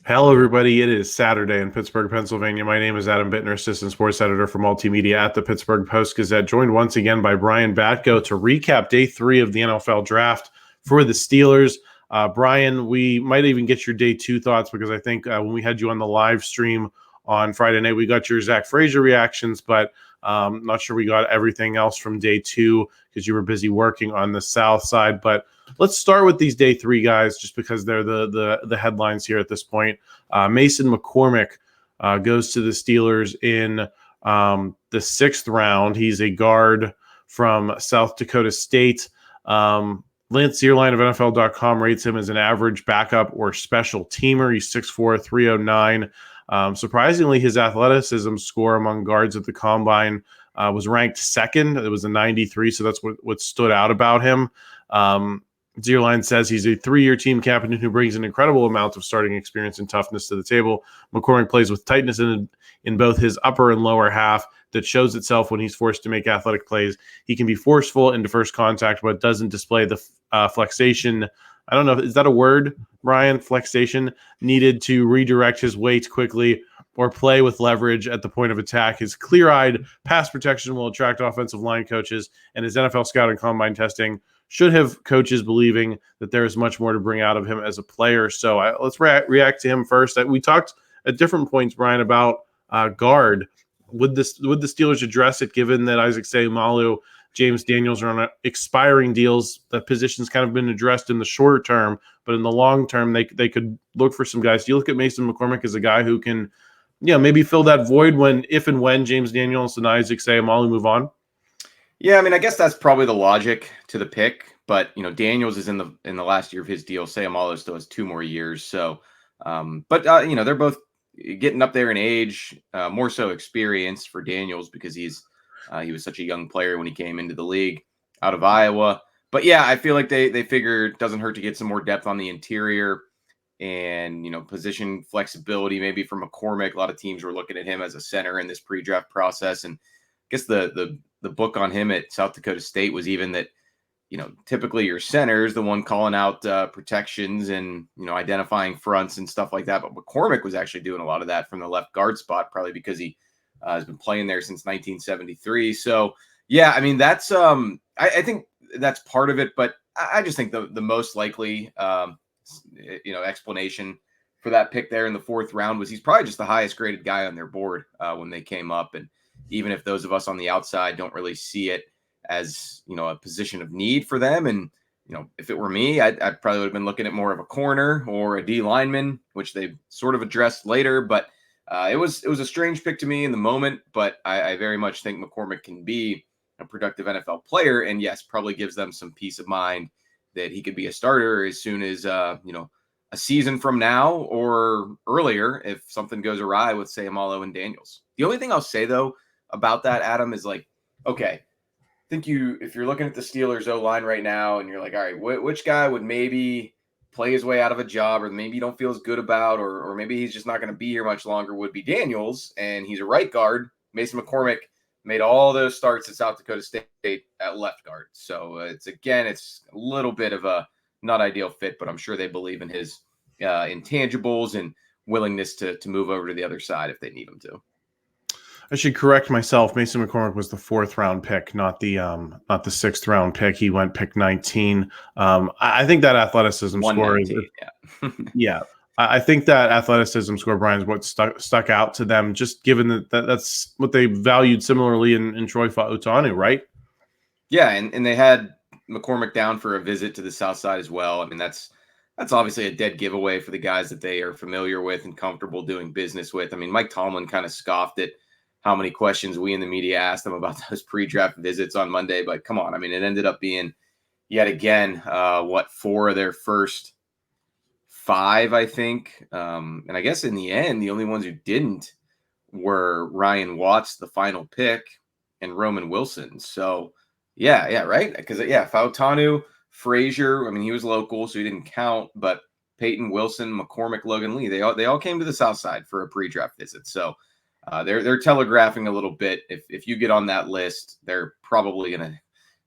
Hello, everybody. It is Saturday in Pittsburgh, Pennsylvania. My name is Adam Bittner, Assistant Sports Editor for Multimedia at the Pittsburgh Post-Gazette, joined once again by Brian Batko to recap day 3 of the NFL draft for the Steelers. Brian, we might even get your day 2 thoughts because I think when we had you on the live stream on Friday night, we got your Zach Frazier reactions, but not sure we got everything else from day 2 because you were busy working on the South side. But let's start with these day 3 guys, just because they're the headlines here at this point. Mason McCormick goes to the Steelers in the 6th round. He's a guard from South Dakota State. Lance Zierlein of NFL.com rates him as an average backup or special teamer. He's 6'4", 309. Surprisingly, his athleticism score among guards at the Combine was ranked 2nd. It was a 93, so that's what stood out about him. Zierlein says he's a 3-year team captain who brings an incredible amount of starting experience and toughness to the table. McCormick plays with tightness in both his upper and lower half that shows itself when he's forced to make athletic plays. He can be forceful into first contact, but doesn't display the flexation. I don't know. Is that a word, Brian? Flexation needed to redirect his weight quickly or play with leverage at the point of attack. His clear-eyed pass protection will attract offensive line coaches, and his NFL scout and combine testing should have coaches believing that there is much more to bring out of him as a player. So let's react to him first. We talked at different points, Brian, about guard. Would the Steelers address it, given that Isaac Seumalo, James Daniels are on expiring deals? That position's kind of been addressed in the short term, but in the long term, they could look for some guys. Do you look at Mason McCormick as a guy who can, maybe fill that void if and when James Daniels and Isaac Seumalo move on? Yeah, I mean, I guess that's probably the logic to the pick, but Daniels is in the last year of his deal. Seumalo still has 2 more years, so they're both getting up there in age, more so experience for Daniels because he was such a young player when he came into the league out of Iowa. But yeah, I feel like they figure it doesn't hurt to get some more depth on the interior and position flexibility maybe for McCormick. A lot of teams were looking at him as a center in this pre-draft process, and I guess the book on him at South Dakota State was even that, typically your center is the one calling out protections and, identifying fronts and stuff like that. But McCormick was actually doing a lot of that from the left guard spot, probably because he has been playing there since 1973. So, yeah, I mean, that's I think that's part of it. But I just think the most likely, explanation for that pick there in the 4th round was he's probably just the highest graded guy on their board when they came up. And even if those of us on the outside don't really see it as, a position of need for them. And, if it were me, I probably would have been looking at more of a corner or a D lineman, which they sort of addressed later. But it was a strange pick to me in the moment. But I very much think McCormick can be a productive NFL player. And yes, probably gives them some peace of mind that he could be a starter as soon as, a season from now or earlier if something goes awry with Seumalo and Daniels. The only thing I'll say, though, about that, Adam, is like, okay, I think if you're looking at the Steelers O-line right now and you're like, all right, which guy would maybe play his way out of a job or maybe you don't feel as good about or maybe he's just not going to be here much longer, would be Daniels, and he's a right guard. Mason McCormick made all those starts at South Dakota State at left guard. So it's a little bit of a not ideal fit, but I'm sure they believe in his intangibles and willingness to move over to the other side if they need him to. I should correct myself. Mason McCormick was the 4th round pick, not the 6th round pick. He went pick 19. I think that athleticism score is, yeah. I think that athleticism score, Brian, is what stuck out to them, just given that's what they valued similarly in Troy Fautanu, right? Yeah, and they had McCormick down for a visit to the South Side as well. I mean, that's obviously a dead giveaway for the guys that they are familiar with and comfortable doing business with. I mean, Mike Tomlin kind of scoffed at how many questions we in the media asked them about those pre-draft visits on Monday. But come on, I mean, it ended up being yet again, 4 of their first 5, I think. And I guess in the end, the only ones who didn't were Ryan Watts, the final pick, and Roman Wilson. So yeah, right. Because Fautanu, Frazier, I mean, he was local, so he didn't count, but Payton, Wilson, McCormick, Logan Lee, they all came to the South Side for a pre-draft visit. So they're telegraphing a little bit. If you get on that list, they're probably going to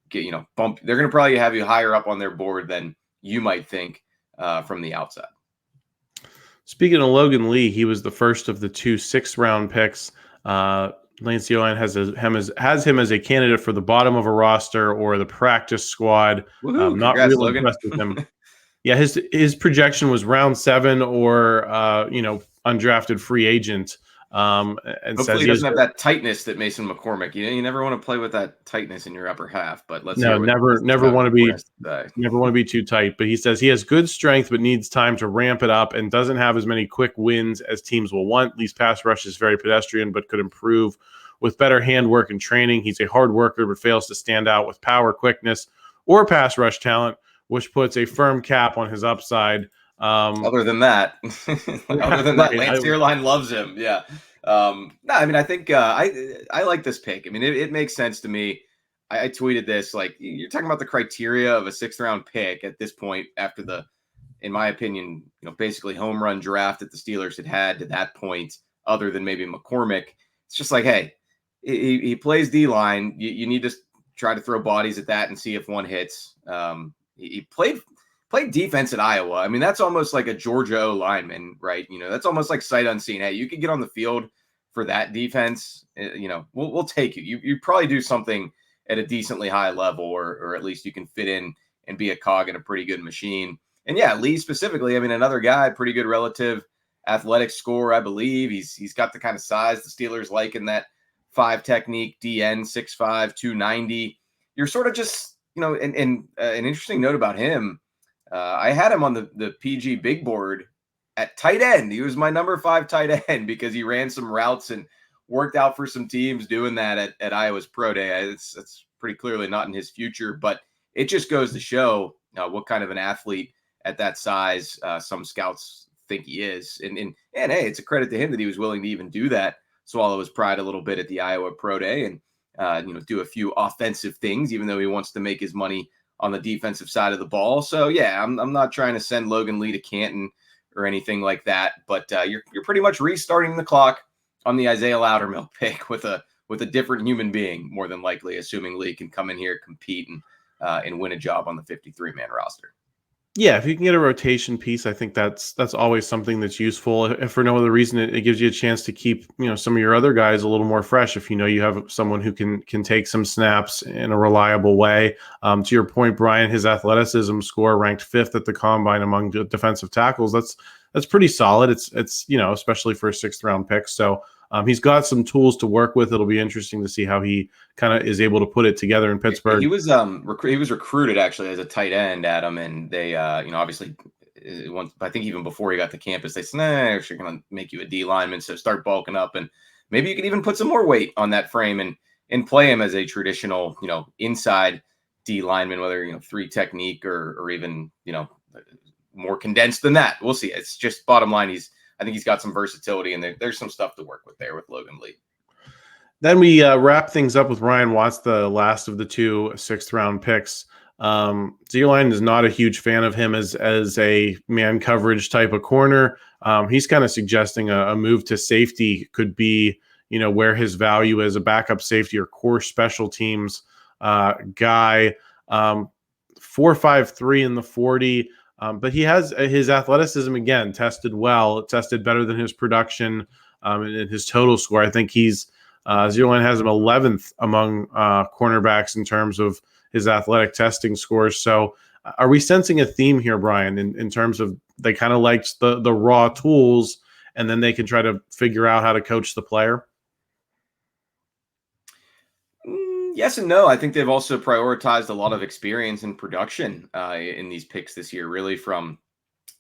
get, bump. They're going to probably have you higher up on their board than you might think from the outside. Speaking of Logan Lee, he was the first of the 2 6th-round picks. Lance Zierlein has him as a candidate for the bottom of a roster or the practice squad. Woohoo! Not Congrats, real Logan. impressed with him. Yeah, his projection was round 7 or undrafted free agent. And Hopefully says he doesn't have that tightness that Mason McCormick. You never want to play with that tightness in your upper half. But let's no, hear what never want to McCormick be has to say. never want to be too tight. But he says he has good strength, but needs time to ramp it up, and doesn't have as many quick wins as teams will want. Lee's pass rush is very pedestrian, but could improve with better handwork and training. He's a hard worker, but fails to stand out with power, quickness, or pass rush talent, which puts a firm cap on his upside. Other than that, Right. Lance Zierlein loves him. Yeah. No, I mean, I think I like this pick. I mean, it makes sense to me. I tweeted this, like, you're talking about the criteria of a 6th-round pick at this point after the, in my opinion, basically home run draft that the Steelers had to that point, other than maybe McCormick. It's just like, hey, he plays D-line. You need to try to throw bodies at that and see if one hits. He played defense at Iowa. I mean, that's almost like a Georgia O lineman, right? That's almost like sight unseen. Hey, you could get on the field for that defense. We'll take you. You probably do something at a decently high level, or at least you can fit in and be a cog in a pretty good machine. And yeah, Lee specifically, I mean, another guy, pretty good relative athletic score, I believe. He's got the kind of size the Steelers like in that 5 technique, DN, 6'5", 290. You're sort of just, and an interesting note about him, I had him on the PG big board at tight end. He was my number 5 tight end because he ran some routes and worked out for some teams doing that at Iowa's Pro Day. It's pretty clearly not in his future, but it just goes to show what kind of an athlete at that size some scouts think he is. And hey, it's a credit to him that he was willing to even do that, swallow his pride a little bit at the Iowa Pro Day and do a few offensive things, even though he wants to make his money on the defensive side of the ball. So yeah, I'm not trying to send Logan Lee to Canton or anything like that, but you're pretty much restarting the clock on the Isaiah Loudermilk pick with a different human being, more than likely, assuming Lee can come in here, compete, and win a job on the 53-man roster. Yeah, if you can get a rotation piece, I think that's always something that's useful. If for no other reason, it gives you a chance to keep some of your other guys a little more fresh. If you have someone who can take some snaps in a reliable way. To your point, Brian, his athleticism score ranked 5th at the combine among defensive tackles. That's pretty solid. It's especially for a 6th-round pick. So he's got some tools to work with. It'll be interesting to see how he kind of is able to put it together in Pittsburgh. He was recruited actually as a tight end, Adam, and they obviously once, I think even before he got to campus, they said, "Nah, we're going to make you a D lineman, so start bulking up, and maybe you can even put some more weight on that frame and play him as a traditional inside D lineman, whether 3 technique or even more condensed than that. We'll see. It's just bottom line. I think he's got some versatility, and there's some stuff to work with there with Logan Lee. Then we wrap things up with Ryan Watts, the last of the 2 6th-round picks. Zierlein is not a huge fan of him as a man coverage type of corner. He's kind of suggesting a move to safety could be, where his value is, a backup safety or core special teams guy. 4.53 in the 40. But he has his athleticism, again, tested well. It tested better than his production and his total score. I think Zierlein has him 11th among cornerbacks in terms of his athletic testing scores. So are we sensing a theme here, Brian, in terms of they kind of liked the raw tools and then they can try to figure out how to coach the player? Yes and no. I think they've also prioritized a lot of experience and production in these picks this year, really from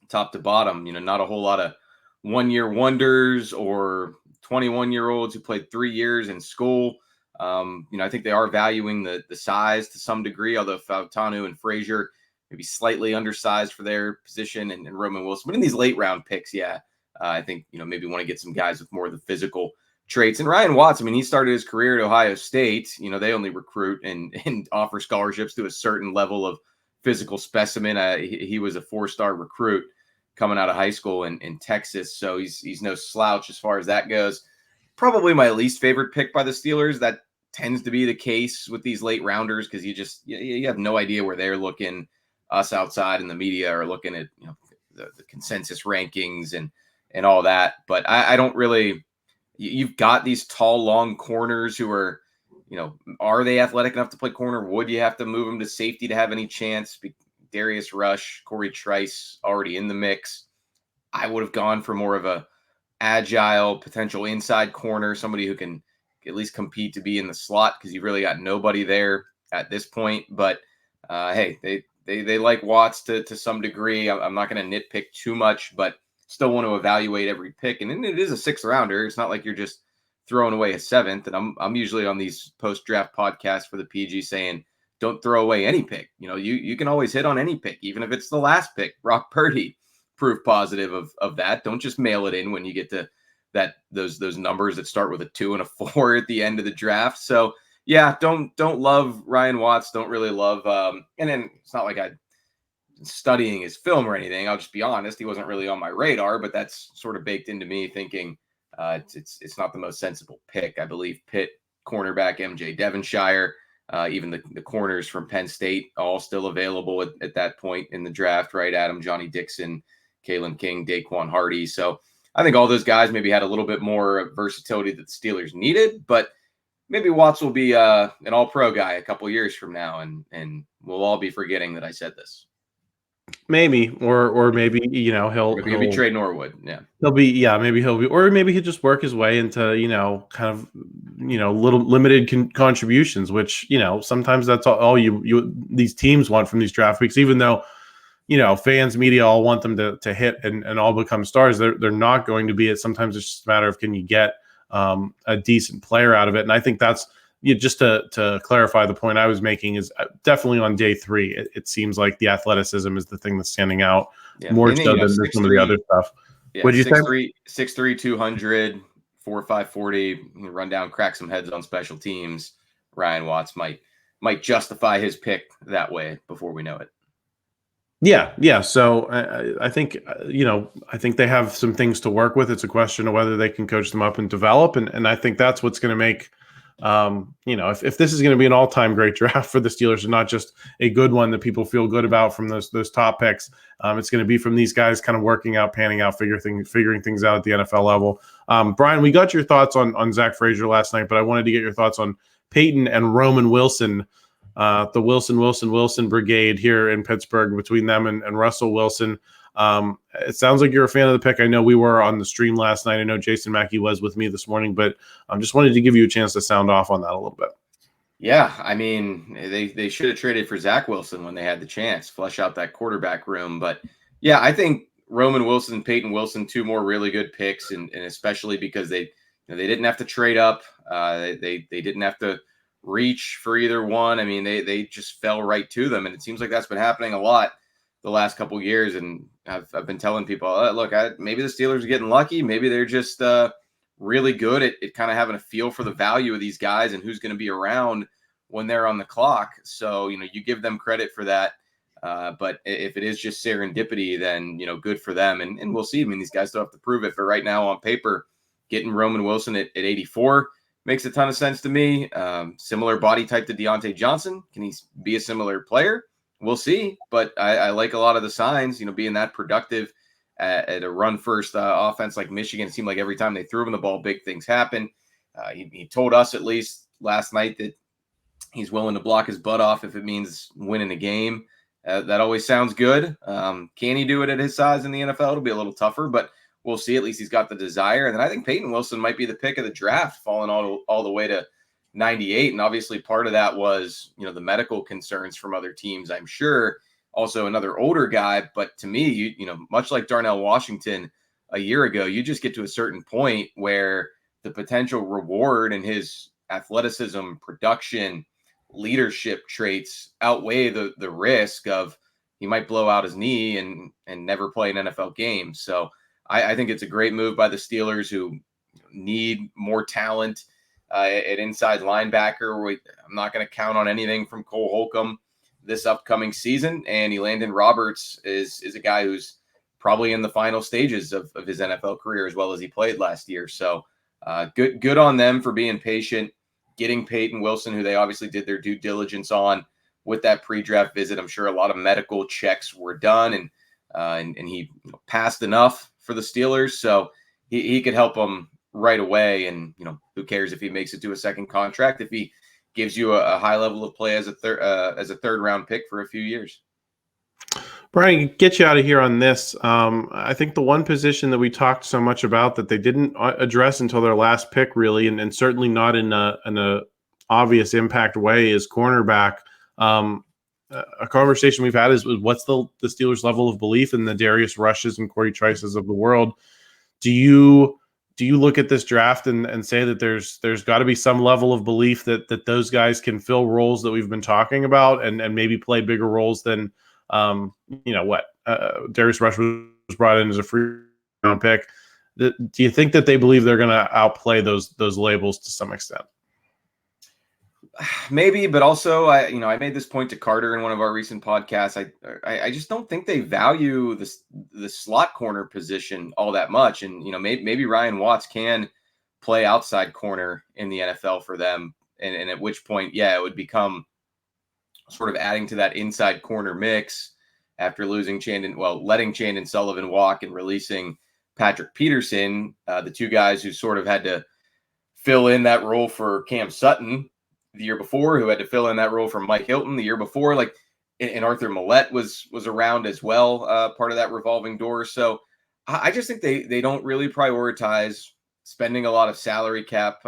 top to bottom. Not a whole lot of one-year wonders or 21-year-olds who played 3 years in school. I think they are valuing the size to some degree, although Fautanu and Frazier maybe slightly undersized for their position, and Roman Wilson. But in these late round picks, I think maybe want to get some guys with more of the physical traits. And Ryan Watts, I mean, he started his career at Ohio State. They only recruit and offer scholarships to a certain level of physical specimen. He was a 4-star recruit coming out of high school in Texas. So he's no slouch as far as that goes. Probably my least favorite pick by the Steelers. That tends to be the case with these late rounders because you have no idea where they're looking. Us outside in the media are looking at the consensus rankings and and all that. But I don't really. You've got these tall, long corners who are, are they athletic enough to play corner? Would you have to move them to safety to have any chance? Darius Rush, Corey Trice already in the mix. I would have gone for more of a agile potential inside corner, somebody who can at least compete to be in the slot, because you've really got nobody there at this point. But hey, they like Watts to some degree. I'm not going to nitpick too much, but still want to evaluate every pick. And it is a 6th rounder. It's not like you're just throwing away a 7th. And I'm usually on these post-draft podcasts for the PG saying, don't throw away any pick. You can always hit on any pick, even if it's the last pick. Brock Purdy, proof positive of that. Don't just mail it in when you get to those numbers that start with a 2 and a 4 at the end of the draft. So yeah, don't love Ryan Watts. Don't really love and then it's not like I'm studying his film or anything. I'll just be honest, he wasn't really on my radar, but that's sort of baked into me thinking it's not the most sensible pick. I believe Pitt, cornerback MJ Devonshire, even the corners from Penn State, all still available at that point in the draft, right? Adam, Johnny Dixon, Kalen King, Daquan Hardy. So I think all those guys maybe had a little bit more versatility that the Steelers needed, but maybe Watts will be an all-pro guy a couple years from now, and we'll all be forgetting that I said this. Maybe, or maybe he'll be Trey Norwood. Yeah, maybe he'll be, or maybe he'll just work his way into kind of little limited contributions, which sometimes that's all you these teams want from these draft weeks, even though fans, media all want them to hit and all become stars. They're not going to be it. Sometimes it's just a matter of, can you get a decent player out of it? And I think that's, just to clarify the point I was making, is definitely on day 3. It seems like the athleticism is the thing that's standing out more so than some of the other stuff. Yeah, what do you think? 6'3", 200, 4.5 40, run down, crack some heads on special teams. Ryan Watts might justify his pick that way before we know it. Yeah. So I think, I think they have some things to work with. It's a question of whether they can coach them up and develop. And I think that's what's going to make, if this is going to be an all-time great draft for the Steelers and not just a good one that people feel good about from those top picks, it's going to be from these guys kind of working out, panning out, figuring things out at the NFL level. Brian, we got your thoughts on Zach Frazier last night, but I wanted to get your thoughts on Payton and Roman Wilson. The Wilson brigade here in Pittsburgh, between them and Russell Wilson. It sounds like you're a fan of the pick. I know we were on the stream last night. I know Jason Mackey was with me this morning, but I just wanted to give you a chance to sound off on that a little bit. Yeah, I mean, they should have traded for Zach Wilson when they had the chance, flesh out that quarterback room. But yeah, I think Roman Wilson and Peyton Wilson, 2 more really good picks, and especially because they didn't have to trade up. They didn't have to reach for either one. I mean, they just fell right to them, and it seems like that's been happening a lot the last couple of years. And I've been telling people, look, maybe the Steelers are getting lucky. Maybe they're just really good at kind of having a feel for the value of these guys and who's going to be around when they're on the clock. So, you give them credit for that. But if it is just serendipity, then, good for them. And we'll see. I mean, these guys still have to prove it. But right now on paper, getting Roman Wilson at 84 makes a ton of sense to me. Similar body type to Deontay Johnson. Can he be a similar player? We'll see. But I like a lot of the signs, being that productive at a run-first offense like Michigan. It seemed like every time they threw him the ball, big things happen. He told us, at least last night, that he's willing to block his butt off if it means winning a game. That always sounds good. Can he do it at his size in the NFL? It'll be a little tougher, but we'll see. At least he's got the desire. And then I think Peyton Wilson might be the pick of the draft, falling all the way to 98. And obviously part of that was, the medical concerns from other teams, I'm sure. Also another older guy. But to me, much like Darnell Washington a year ago, you just get to a certain point where the potential reward and his athleticism, production, leadership traits outweigh the risk of he might blow out his knee and never play an NFL game. So I think it's a great move by the Steelers, who need more talent at inside linebacker. I'm not going to count on anything from Cole Holcomb this upcoming season. And Elandon Roberts is a guy who's probably in the final stages of his NFL career, as well as he played last year. So good on them for being patient, getting Peyton Wilson, who they obviously did their due diligence on with that pre-draft visit. I'm sure a lot of medical checks were done, and he passed enough for the Steelers. So he could help them right away. And, who cares if he makes it to a second contract, if he gives you a high level of play as a third round pick for a few years. Brian, get you out of here on this. I think the one position that we talked so much about that they didn't address until their last pick, really, and certainly not in a obvious impact way, is cornerback. A conversation we've had is what's the Steelers' level of belief in the Darius Rushes and Corey Trices of the world. Do you look at this draft and say that there's got to be some level of belief that those guys can fill roles that we've been talking about and maybe play bigger roles than Darius Rush was brought in as a free round pick? Do you think that they believe they're going to outplay those labels to some extent? Maybe, but also I made this point to Carter in one of our recent podcasts. I just don't think they value the slot corner position all that much. And, maybe Ryan Watts can play outside corner in the NFL for them. And at which point, it would become sort of adding to that inside corner mix after letting Chandon Sullivan walk and releasing Patrick Peterson, the two guys who sort of had to fill in that role for Cam Sutton the year before, who had to fill in that role for Mike Hilton the year before, and Arthur Millette was around as well, part of that revolving door. So I just think they don't really prioritize spending a lot of salary cap,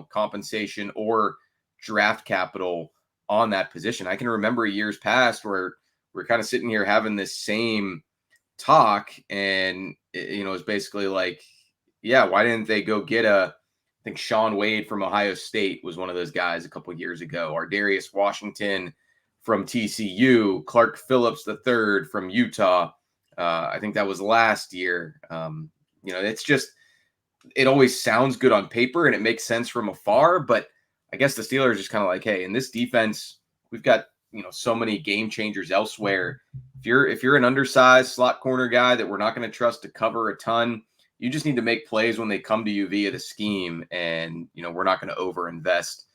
compensation or draft capital on that position. I can remember years past where we're kind of sitting here having this same talk, and it was basically like, why didn't they go get I think Sean Wade from Ohio State was one of those guys a couple of years ago, or Darius Washington from TCU, Clark Phillips III from Utah. I think that was last year. It's just, it always sounds good on paper and it makes sense from afar, but I guess the Steelers are just kind of like, hey, in this defense, we've got, so many game changers elsewhere. If you're an undersized slot corner guy that we're not going to trust to cover a ton, you just need to make plays when they come to you via the scheme. And, we're not going to overinvest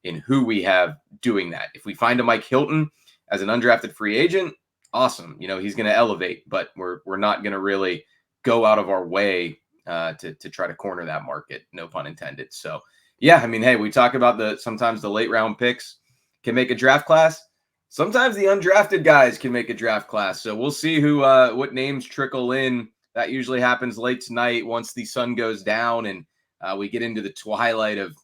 in who we have doing that. If we find a Mike Hilton as an undrafted free agent, awesome. He's going to elevate, but we're not going to really go out of our way to try to corner that market. No pun intended. So, hey, we talk about sometimes the late round picks can make a draft class. Sometimes the undrafted guys can make a draft class. So we'll see what names trickle in. That usually happens late tonight once the sun goes down and we get into the twilight of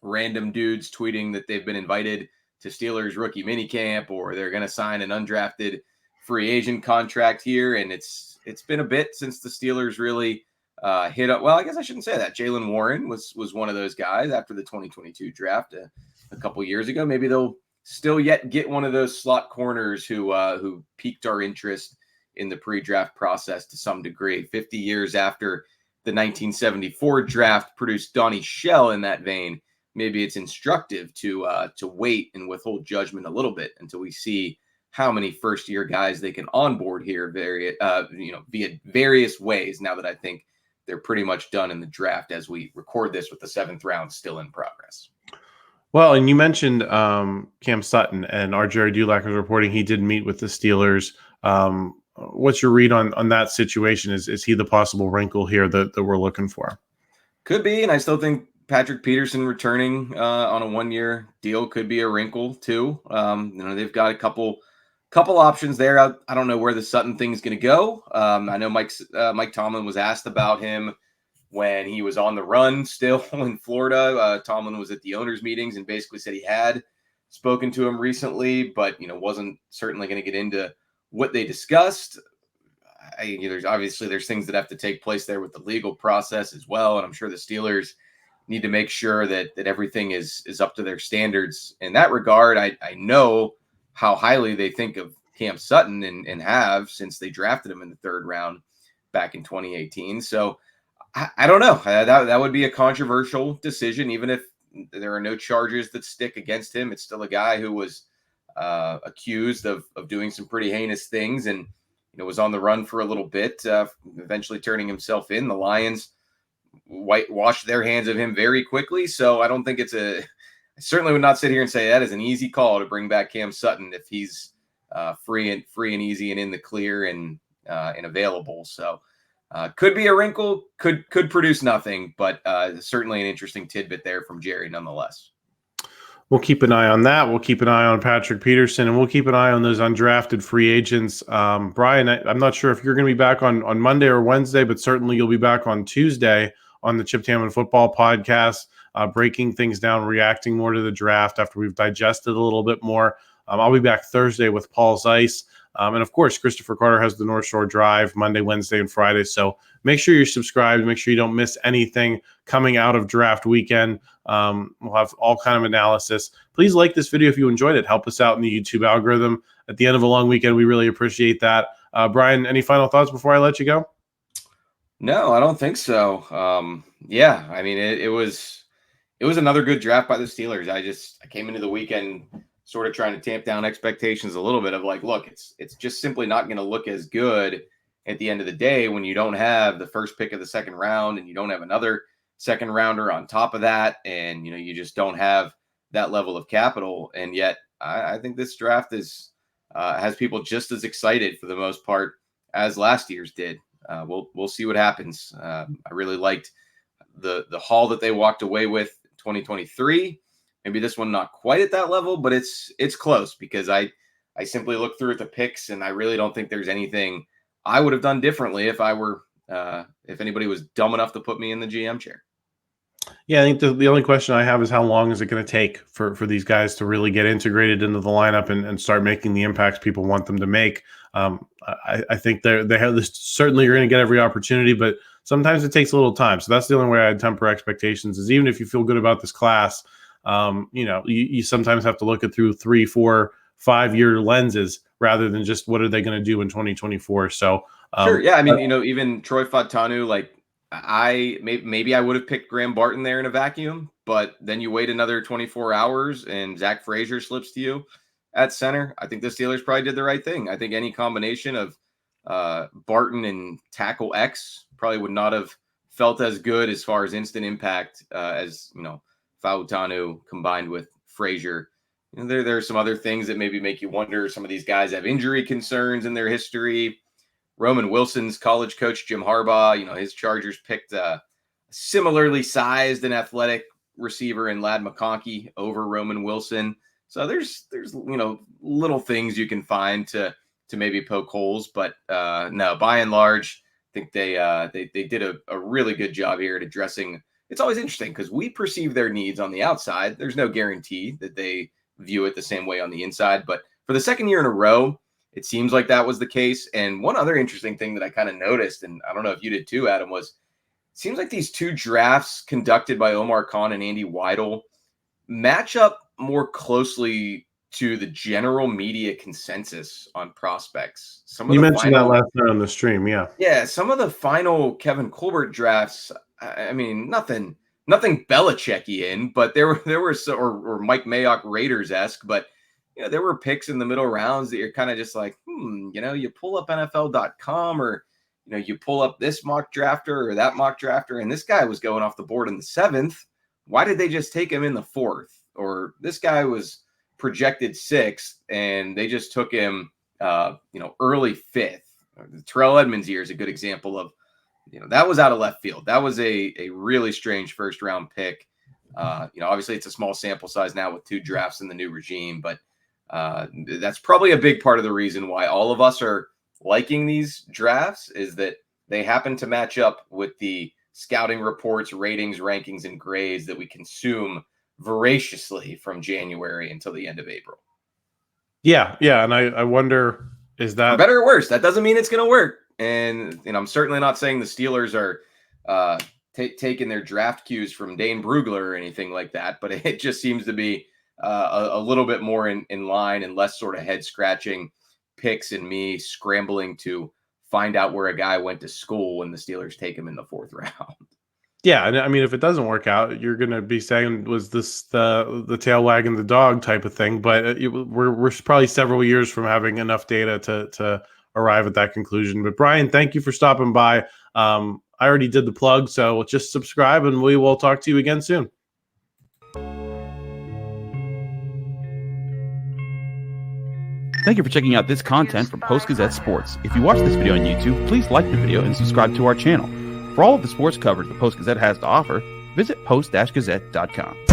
random dudes tweeting that they've been invited to Steelers rookie minicamp or they're going to sign an undrafted free agent contract here. And it's been a bit since the Steelers really hit up. Well, I guess I shouldn't say that. Jaylen Warren was one of those guys after the 2022 draft a couple years ago. Maybe they'll still yet get one of those slot corners who piqued our interest in the pre-draft process to some degree. 50 years after the 1974 draft produced Donnie Shell in that vein, maybe it's instructive to wait and withhold judgment a little bit until we see how many first-year guys they can onboard here via various ways, now that I think they're pretty much done in the draft as we record this with the 7th round still in progress. Well, and you mentioned Cam Sutton, and our Jerry Dulac was reporting he did meet with the Steelers. What's your read on that situation? Is he the possible wrinkle here that we're looking for? Could be, and I still think Patrick Peterson returning on a 1-year deal could be a wrinkle too. They've got a couple options there. I don't know where the Sutton thing's going to go. I know Mike Tomlin was asked about him when he was on the run still in Florida. Tomlin was at the owners' meetings and basically said he had spoken to him recently, but wasn't certainly going to get into what they discussed. There's things that have to take place there with the legal process as well, and I'm sure the Steelers need to make sure that everything is up to their standards in that regard. I know how highly they think of Cam Sutton and have since they drafted him in the 3rd round back in 2018. So I don't know. That would be a controversial decision, even if there are no charges that stick against him. It's still a guy who was accused of doing some pretty heinous things and was on the run for a little bit, eventually turning himself in. The Lions washed their hands of him very quickly. So I don't think I certainly would not sit here and say that is an easy call to bring back Cam Sutton if he's free and easy and in the clear and available. So Could be a wrinkle, could produce nothing, but certainly an interesting tidbit there from Jerry nonetheless. We'll keep an eye on that. We'll keep an eye on Patrick Peterson, and we'll keep an eye on those undrafted free agents. Brian, I'm not sure if you're going to be back on Monday or Wednesday, but certainly you'll be back on Tuesday on the Chip Tamman Football Podcast, breaking things down, reacting more to the draft after we've digested a little bit more. I'll be back Thursday with Paul Zeiss. And of course, Christopher Carter has the North Shore Drive Monday, Wednesday, and Friday. So make sure you're subscribed. Make sure you don't miss anything coming out of draft weekend. We'll have all kind of analysis. Please like this video if you enjoyed it. Help us out in the YouTube algorithm. At the end of a long weekend, we really appreciate that. Brian, any final thoughts before I let you go? No, I don't think so. Yeah, I mean, it was another good draft by the Steelers. I came into the weekend sort of trying to tamp down expectations a little bit of like, look, it's just simply not going to look as good at the end of the day when you don't have the first pick of the second round and you don't have another second rounder on top of that. And, you just don't have that level of capital. And yet I think this draft has people just as excited for the most part as last year's did. We'll see what happens. I really liked the haul that they walked away with in 2023. Maybe this one not quite at that level, but it's close because I simply look through at the picks and I really don't think there's anything I would have done differently if I were if anybody was dumb enough to put me in the GM chair. Yeah, I think the only question I have is how long is it going to take for these guys to really get integrated into the lineup and start making the impacts people want them to make. I think they have this. Certainly, you're going to get every opportunity, but sometimes it takes a little time. So that's the only way I'd temper expectations. Is even if you feel good about this class, you sometimes have to look at through 3, 4, 5-year lenses rather than just what are they going to do in 2024. So sure, yeah. I mean, even Troy Fautanu, like maybe I would have picked Graham Barton there in a vacuum, but then you wait another 24 hours and Zach Frazier slips to you at center. I think the Steelers probably did the right thing. I think any combination of Barton and tackle X probably would not have felt as good as far as instant impact as Fautanu combined with Frazier. There are some other things that maybe make you wonder. Some of these guys have injury concerns in their history. Roman Wilson's college coach, Jim Harbaugh, his Chargers picked a similarly sized and athletic receiver in Ladd McConkey over Roman Wilson. So there's little things you can find to maybe poke holes, but no, by and large, I think they did a really good job here at addressing. It's always interesting because we perceive their needs on the outside. There's no guarantee that they view it the same way on the inside, but for the second year in a row, it seems like that was the case. And one other interesting thing that I kind of noticed, and I don't know if you did too, Adam, was it seems like these two drafts conducted by Omar Khan and Andy Weidel match up more closely to the general media consensus on prospects. You mentioned that last night on the stream, yeah. Yeah, some of the final Kevin Colbert drafts, I mean, nothing Belichick-y, but there were or Mike Mayock Raiders-esque, but there were picks in the middle rounds that you're kind of just like, you pull up NFL.com or, you pull up this mock drafter or that mock drafter, and this guy was going off the board in the 7th. Why did they just take him in the 4th? Or this guy was projected 6th and they just took him, early 5th. The Terrell Edmonds year is a good example of, that was out of left field. That was a really strange first round pick. Obviously it's a small sample size now with 2 drafts in the new regime, but that's probably a big part of the reason why all of us are liking these drafts is that they happen to match up with the scouting reports, ratings, rankings, and grades that we consume voraciously from January until the end of April. Yeah. And I wonder, is that for better or worse? That doesn't mean it's going to work. And I'm certainly not saying the Steelers are taking their draft cues from Dane Brugler or anything like that, but it just seems to be a little bit more in line and less sort of head scratching picks and me scrambling to find out where a guy went to school when the Steelers take him in the 4th round. Yeah, and I mean, if it doesn't work out, you're going to be saying, was this the tail wagging the dog type of thing? But we're probably several years from having enough data to arrive at that conclusion. But Brian, thank you for stopping by. I already did the plug, so just subscribe, and we will talk to you again soon. Thank you for checking out this content from Post-Gazette Sports. If you watch this video on YouTube, please like the video and subscribe to our channel. For all of the sports coverage the Post-Gazette has to offer, visit post-gazette.com.